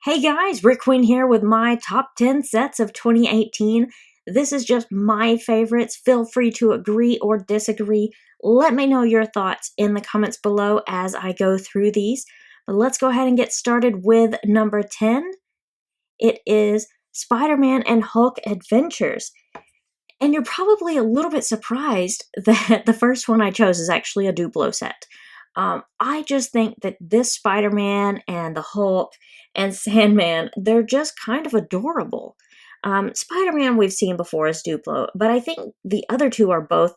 Hey guys, BrickQueen here with my top 10 sets of 2018. This is just my favorites. Feel free to agree or disagree. Let me know your thoughts in the comments below as I go through these. But let's go ahead and get started with number 10. It is Spider-Man and Hulk Adventures. And you're probably a little bit surprised that the first one I chose is actually a Duplo set. I just think that this Spider-Man and the Hulk and Sandman, they're just kind of adorable. Spider-Man we've seen before as Duplo, but I think the other two are both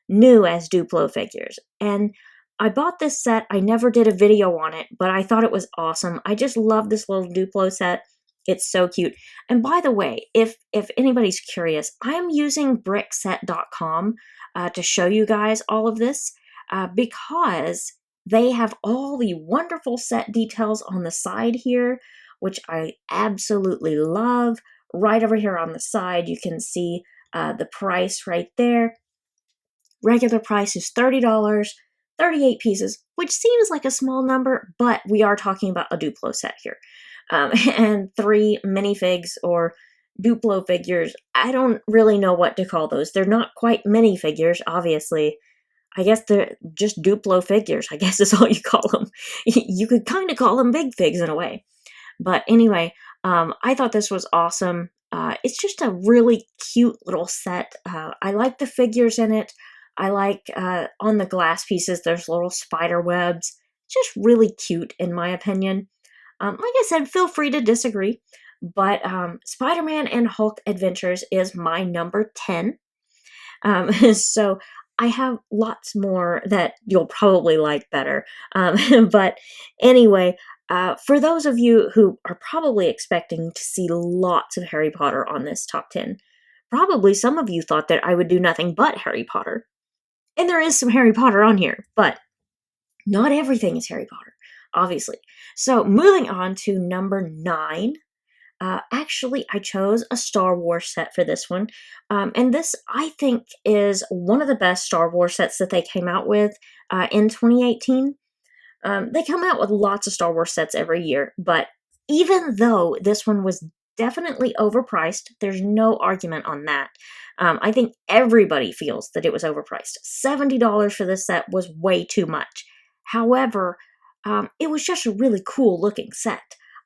new as Duplo figures. And I bought this set, I never did a video on it, but I thought it was awesome. I just love this little Duplo set. It's so cute. And by the way, if anybody's curious, I'm using brickset.com to show you guys all of this because they have all the wonderful set details on the side here, which I absolutely love. Right over here on the side, you can see the price right there. Regular price is $30, 38 pieces, which seems like a small number, but we are talking about a Duplo set here. And 3 minifigs or Duplo figures. I don't really know what to call those. They're not quite minifigures, obviously. I guess they're just Duplo figures, I guess is all you call them. You could kind of call them big figs in a way. But anyway, I thought this was awesome. It's just a really cute little set. I like the figures in it. I like on the glass pieces, there's little spider webs. Just really cute, in my opinion. Like I said, feel free to disagree. But Spider-Man and Hulk Adventures is my number 10. So I have lots more that you'll probably like better. But anyway, for those of you who are probably expecting to see lots of Harry Potter on this top 10, probably some of you thought that I would do nothing but Harry Potter. And there is some Harry Potter on here, but not everything is Harry Potter, obviously. So moving on to number 9. Actually, I chose a Star Wars set for this one. And this, I think, is one of the best Star Wars sets that they came out with in 2018. They come out with lots of Star Wars sets every year, but even though this one was definitely overpriced, there's no argument on that. I think everybody feels that it was overpriced. $70 for this set was way too much. However, it was just a really cool looking set.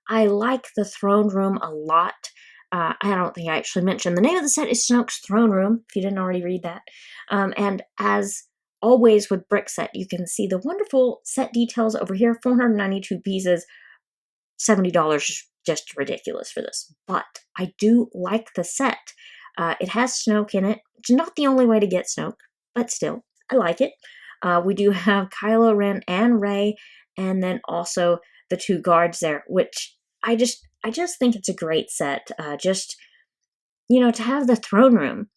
I like the throne room a lot. I don't think I actually mentioned the name of the set is Snoke's Throne Room, if you didn't already read that. And as always with Brick Set, you can see the wonderful set details over here, 492 pieces, $70 is just ridiculous for this. But I do like the set. It has Snoke in it. It's not the only way to get Snoke, but still, I like it. We do have Kylo Ren and Rey, and then also the 2 guards there, which I just think it's a great set. Just, to have the throne room.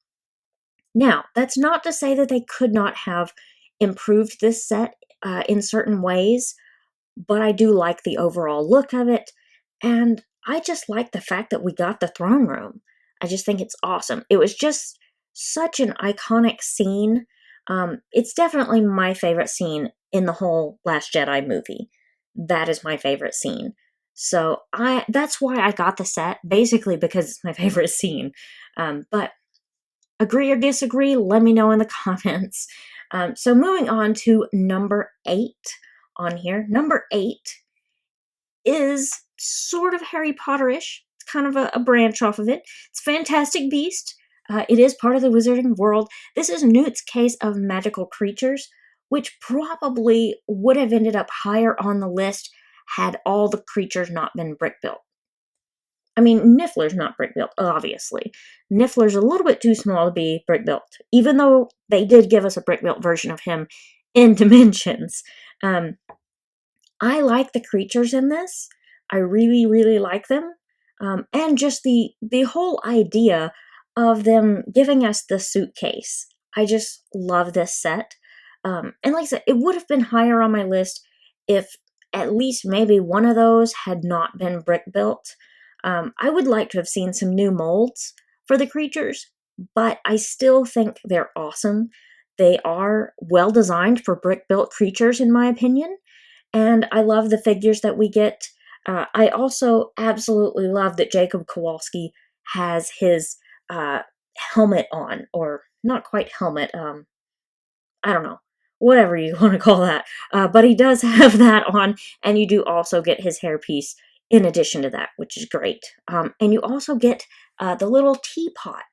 Now, that's not to say that they could not have improved this set in certain ways, but I do like the overall look of it, and I just like the fact that we got the throne room. I just think it's awesome. It was just such an iconic scene. It's definitely my favorite scene in the whole Last Jedi movie. That is my favorite scene. So that's why I got the set, basically because it's my favorite scene. But agree or disagree, let me know in the comments. So moving on to number 8 on here. Number 8 is sort of Harry Potter-ish. It's kind of a branch off of it. It's Fantastic Beast. It is part of the Wizarding World. This is Newt's Case of Magical Creatures, which probably would have ended up higher on the list had all the creatures not been brick-built. I mean, Niffler's not brick-built, obviously. Niffler's a little bit too small to be brick-built, even though they did give us a brick-built version of him in Dimensions. I like the creatures in this. I really, really like them. And just the whole idea of them giving us the suitcase. I just love this set. And like I said, it would have been higher on my list if at least maybe one of those had not been brick-built. I would like to have seen some new molds for the creatures, but I still think they're awesome. They are well designed for brick-built creatures, in my opinion, and I love the figures that we get. I also absolutely love that Jacob Kowalski has his helmet on, or not quite helmet, I don't know, whatever you want to call that. But he does have that on, and you do also get his hairpiece in addition to that, which is great. And you also get the little teapot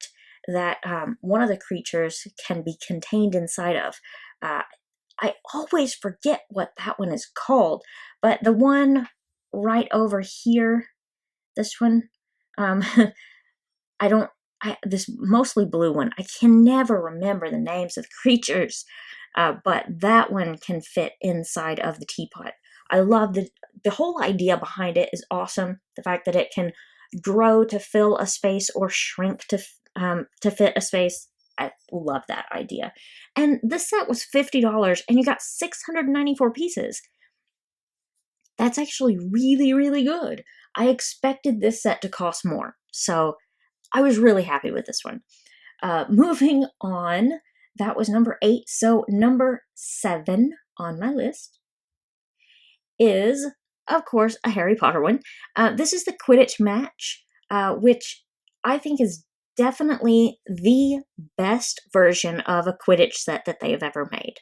that one of the creatures can be contained inside of. I always forget what that one is called, but the one right over here, this one, um, I don't, this mostly blue one, I can never remember the names of the creatures, but that one can fit inside of the teapot. I love the whole idea behind it is awesome. The fact that it can grow to fill a space or shrink to fit a space. I love that idea. And this set was $50 and you got 694 pieces. That's actually really, really good. I expected this set to cost more, so I was really happy with this one. Moving on, that was number 8. So number 7 on my list is, of course, a Harry Potter one. This is the Quidditch Match, which I think is definitely the best version of a Quidditch set that they have ever made.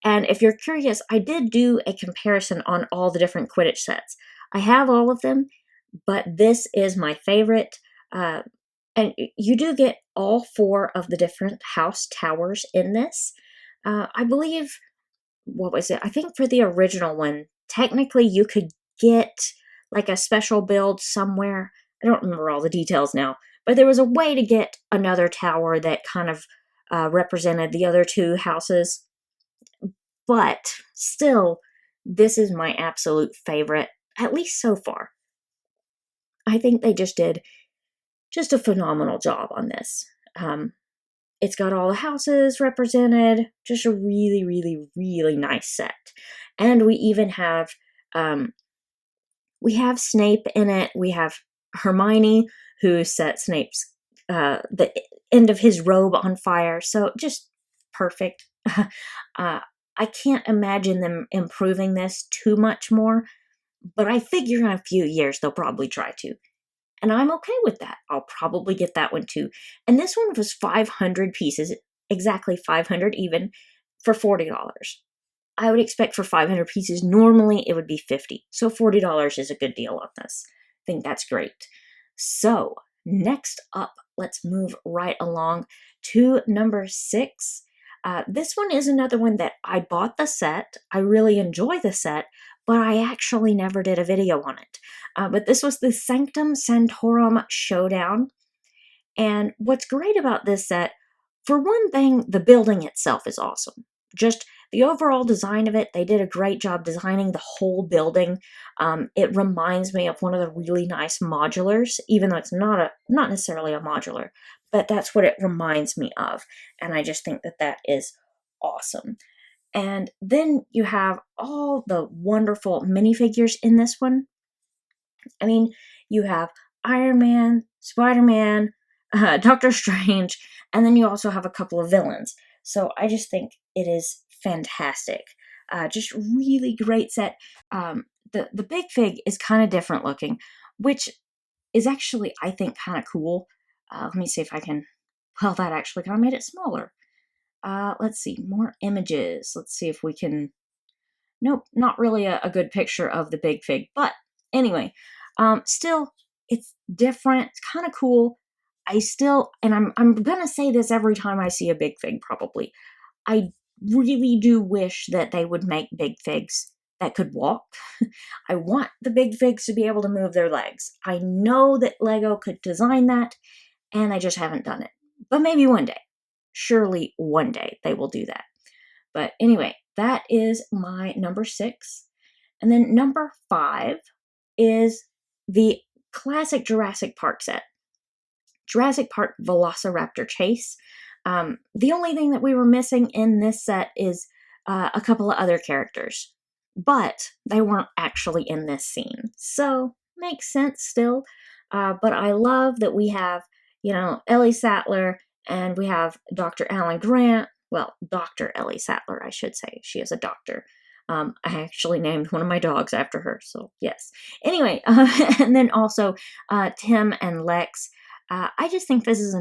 And if you're curious, I did do a comparison on all the different Quidditch sets. I have all of them, but this is my favorite. And you do get all 4 of the different house towers in this. I believe, what was it? I think for the original one, technically you could get like a special build somewhere. I don't remember all the details now, but there was a way to get another tower that kind of represented the other 2 houses. But still, this is my absolute favorite, at least so far. I think they just did a phenomenal job on this. It's got all the houses represented, just a really, really, really nice set. And we even have, Snape in it. We have Hermione, who set Snape's, the end of his robe on fire. So just perfect. I can't imagine them improving this too much more, but I figure in a few years they'll probably try to. And I'm okay with that. I'll probably get that one too. And this one was 500 pieces, exactly 500 even, for $40. I would expect for 500 pieces, normally it would be $50. So $40 is a good deal on this. I think that's great. So next up, let's move right along to number 6. This one is another one that I bought the set. I really enjoy the set, but I actually never did a video on it. But this was the Sanctum Sanctorum Showdown. And what's great about this set, for one thing, the building itself is awesome. Just the overall design of it, they did a great job designing the whole building. It reminds me of one of the really nice modulars, even though it's not necessarily a modular, but that's what it reminds me of. And I just think that is awesome. And then you have all the wonderful minifigures in this one. I mean, you have Iron Man, SpiderMan, Doctor Strange, and then you also have a couple of villains. So I just think it is fantastic. Just really great set. The Big Fig is kind of different looking, which is actually, I think, kind of cool. Let me see if I can, well, that actually kind of made it smaller. Let's see, more images. Let's see if we can, nope, not really a good picture of the Big Fig, but anyway, still, it's different, it's kind of cool. And I'm gonna say this every time I see a Big Fig, probably. I really do wish that they would make Big Figs that could walk. I want the Big Figs to be able to move their legs. I know that Lego could design that, and they just haven't done it. But maybe one day. Surely one day they will do that. But anyway, that is my number 6. And then number 5 is the classic Jurassic Park set. Jurassic Park Velociraptor Chase. The only thing that we were missing in this set is a couple of other characters, but they weren't actually in this scene. So, makes sense still. But I love that we have, Ellie Sattler, and we have Dr. Alan Grant. Well, Dr. Ellie Sattler, I should say. She is a doctor. I actually named one of my dogs after her, so yes. Anyway, and then also Tim and Lex. I just think this is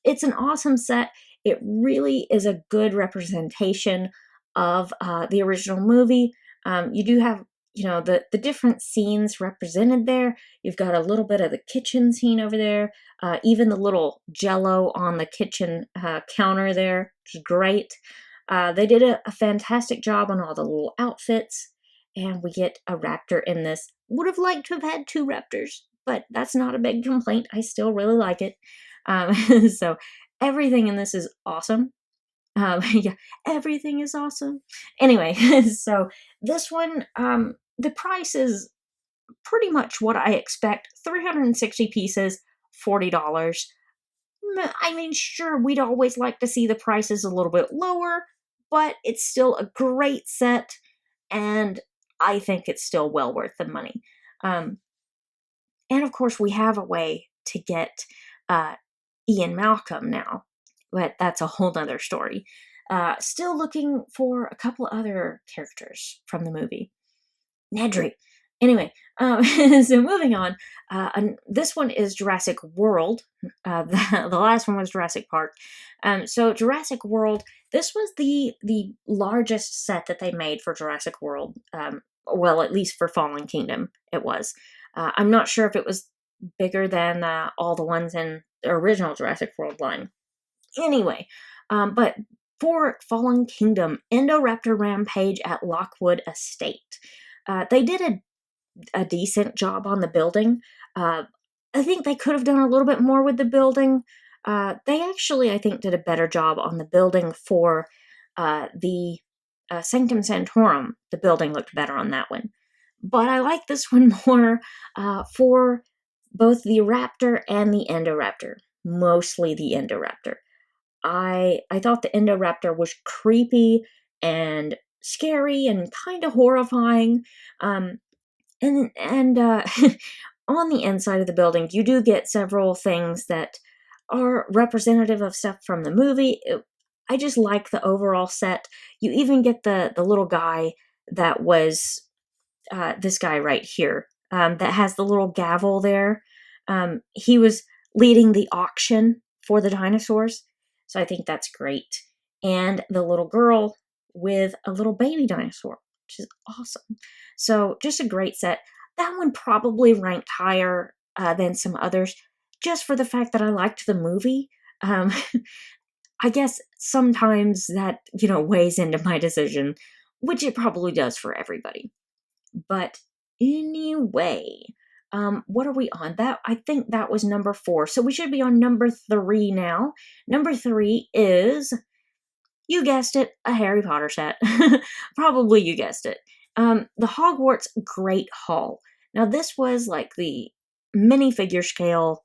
it's an awesome set. It really is a good representation of the original movie. You do have, the different scenes represented there. You've got a little bit of the kitchen scene over there, even the little jello on the kitchen counter there, which is great. They did a fantastic job on all the little outfits, and we get a raptor in this. Would have liked to have had two raptors, but that's not a big complaint. I still really like it. So everything in this is awesome. Yeah, everything is awesome. Anyway, so this one, the price is pretty much what I expect. 360 pieces, $40. I mean, sure, we'd always like to see the prices a little bit lower, but it's still a great set, and I think it's still well worth the money. Um, and of course, we have a way to get uh, Ian Malcolm now, but that's a whole nother story. Still looking for a couple other characters from the movie. Nedry. Anyway, so moving on. This one is Jurassic World. The last one was Jurassic Park. So Jurassic World. This was the largest set that they made for Jurassic World. Well, at least for Fallen Kingdom, it was. I'm not sure if it was bigger than all the ones in the original Jurassic World line. Anyway, but for Fallen Kingdom, Indoraptor Rampage at Lockwood Estate. They did a decent job on the building. I think they could have done a little bit more with the building. They actually, I think, did a better job on the building for the Sanctum Sanctorum. The building looked better on that one. But I like this one more for both the Raptor and the Indoraptor. Mostly the Indoraptor. I thought the Indoraptor was creepy and scary and kind of horrifying. And on the inside of the building, you do get several things that are representative of stuff from the movie. I just like the overall set. You even get the little guy that was this guy right here that has the little gavel there. He was leading the auction for the dinosaurs, so I think that's great. And the little girl with a little baby dinosaur, which is awesome. So just a great set. That one probably ranked higher than some others, just for the fact that I liked the movie. I guess sometimes that, weighs into my decision, which it probably does for everybody. But anyway, what are we on? I think that was number 4. So we should be on number 3 now. Number 3 is, you guessed it, a Harry Potter set. Probably you guessed it. The Hogwarts Great Hall. Now this was like the minifigure scale,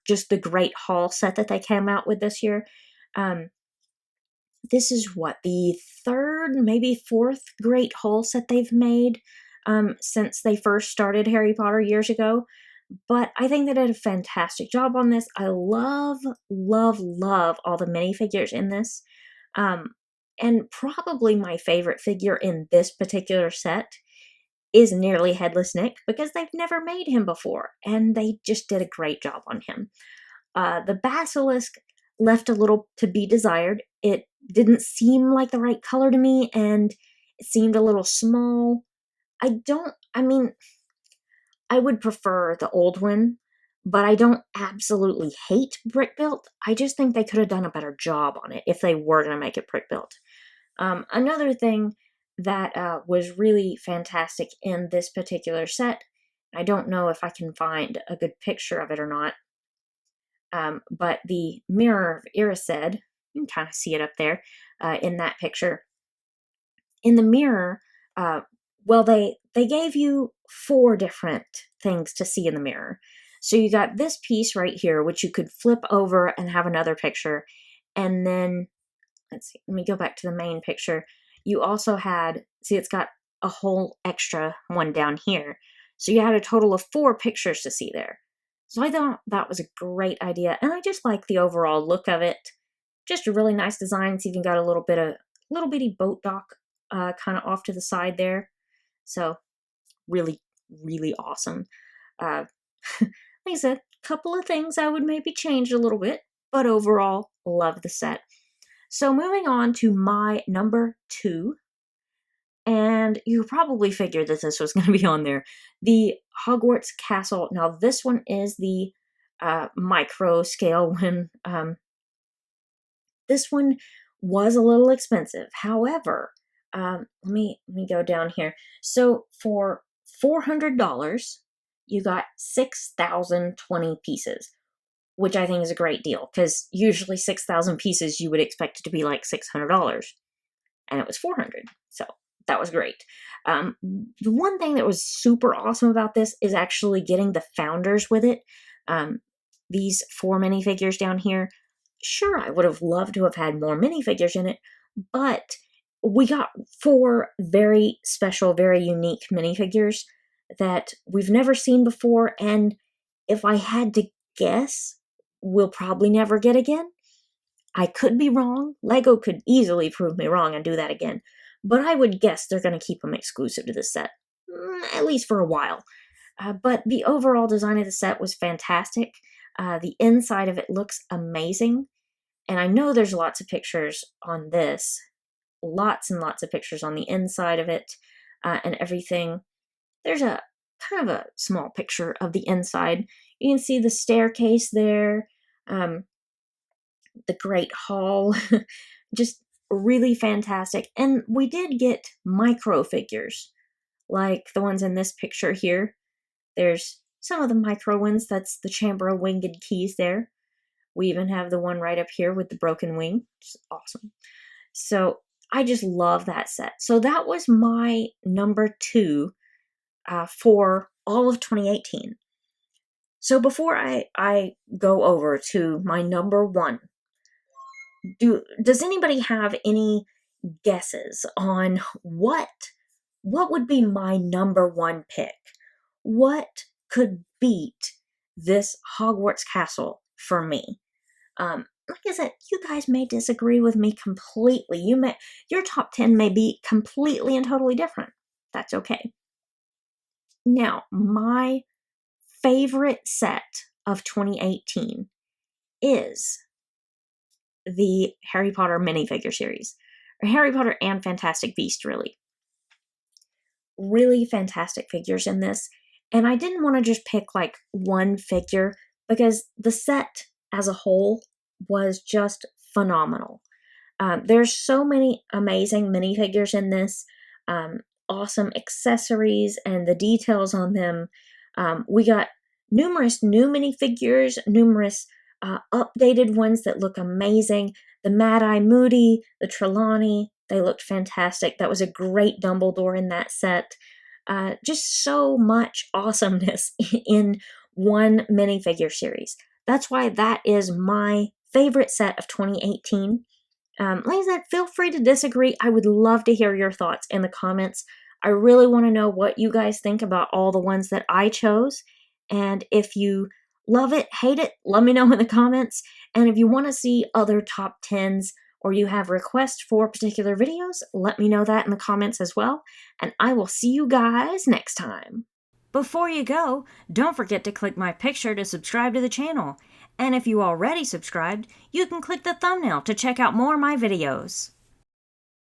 just the Great Hall set that they came out with this year. This is the 3rd, maybe 4th Great Hall set they've made since they first started Harry Potter years ago. But I think they did a fantastic job on this. I love, love, love all the minifigures in this. And probably my favorite figure in this particular set is Nearly Headless Nick, because they've never made him before, and they just did a great job on him. The Basilisk left a little to be desired. It didn't seem like the right color to me, and it seemed a little small. I would prefer the old one, but I don't absolutely hate brick built. I just think they could have done a better job on it if they were going to make it brick built. Another thing that was really fantastic in this particular set, I don't know if I can find a good picture of it or not, but the Mirror of Erised, you can kind of see it up there in that picture. In the mirror, they gave you 4 different things to see in the mirror. So you got this piece right here, which you could flip over and have another picture. And then, let me go back to the main picture. You also had, it's got a whole extra one down here. So you had a total of 4 pictures to see there. So I thought that was a great idea. And I just like the overall look of it. Just a really nice design. It's even got a little bitty boat dock kind of off to the side there. So really, really awesome. Like I said, a couple of things I would maybe change a little bit, but overall, love the set. So moving on to my number 2, and you probably figured that this was going to be on there, the Hogwarts Castle. Now this one is the micro scale one. This one was a little expensive. However, let me go down here. So for $400, you got 6,020 pieces, which I think is a great deal, because usually 6,000 pieces you would expect it to be like $600, and it was 400. So that was great. The one thing that was super awesome about this is actually getting the founders with it. These 4 minifigures down here. Sure, I would have loved to have had more minifigures in it, but we got 4 very special, very unique minifigures that we've never seen before, and if I had to guess, we'll probably never get again. I could be wrong. Lego could easily prove me wrong and do that again, but I would guess they're going to keep them exclusive to this set, at least for a while. But the overall design of the set was fantastic. The inside of it looks amazing. And I know there's lots of pictures on this. Lots and lots of pictures on the inside of it and everything. There's a kind of a small picture of the inside. You can see the staircase there. The Great Hall. Just really fantastic. And we did get micro figures, like the ones in this picture here. There's some of the micro ones. That's the Chamber of Winged Keys there. We even have the one right up here with the broken wing, which is awesome. So I just love that set. So that was my number 2 for all of 2018. So before I go over to my number 1, does anybody have any guesses on what would be my number 1 pick? What could beat this Hogwarts Castle for me? Like I said, you guys may disagree with me completely. Your top 10 may be completely and totally different. That's okay. Now, my favorite set of 2018 is the Harry Potter minifigure series, or Harry Potter and Fantastic Beasts, really. Really fantastic figures in this, and I didn't want to just pick like one figure because the set as a whole was just phenomenal. There's so many amazing minifigures in this, awesome accessories and the details on them. We got numerous new minifigures, numerous updated ones that look amazing. The Mad-Eye Moody, the Trelawney, they looked fantastic. That was a great Dumbledore in that set. Just so much awesomeness in one minifigure series. That's why that is my favorite set of 2018. Like I said, feel free to disagree. I would love to hear your thoughts in the comments. I really want to know what you guys think about all the ones that I chose. And if you love it, hate it, let me know in the comments. And if you want to see other top 10s or you have requests for particular videos, let me know that in the comments as well. And I will see you guys next time. Before you go, don't forget to click my picture to subscribe to the channel. And if you already subscribed, you can click the thumbnail to check out more of my videos.